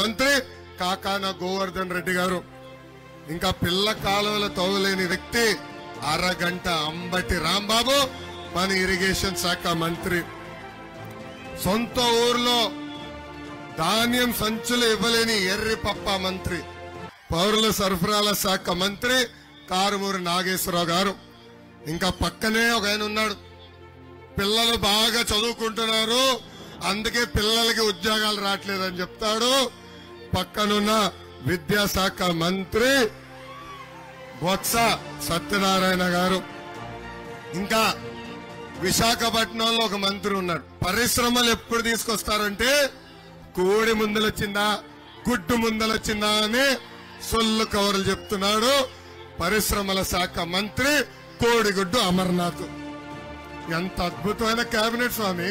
మంత్రి కాకాన గోవర్ధన్ రెడ్డి గారు. ఇంకా పిల్ల కాలువల తవ్వలేని వ్యక్తి అరగంట అంబటి రాంబాబు మన ఇరిగేషన్ శాఖ మంత్రి. సొంత ఊర్లో ధాన్యం సంచులు ఇవ్వలేని ఎర్రి పప్ప మంత్రి. పౌరుల సరఫరాల శాఖ మంత్రి కారుమూరి నాగేశ్వరరావు గారు. ఇంకా పక్కనే ఒక ఆయన ఉన్నాడు, పిల్లలు బాగా చదువుకుంటున్నారు అందుకే పిల్లలకి ఉద్యోగాలు రావట్లేదని చెప్తాడు. పక్కనున్న విద్యాశాఖ మంత్రి బొత్స సత్యనారాయణ గారు. ఇంకా విశాఖపట్నంలో ఒక మంత్రి ఉన్నాడు, పరిశ్రమలు ఎప్పుడు తీసుకొస్తారంటే కోడి ముందలొచ్చిందా గుడ్డు ముందలొచ్చిందా అని సొల్లు కవర్లు చెప్తున్నాడు. పరిశ్రమల శాఖ మంత్రి కోడిగుడ్డు అమర్నాథ్. ఎంత అద్భుతమైన కేబినెట్ స్వామి.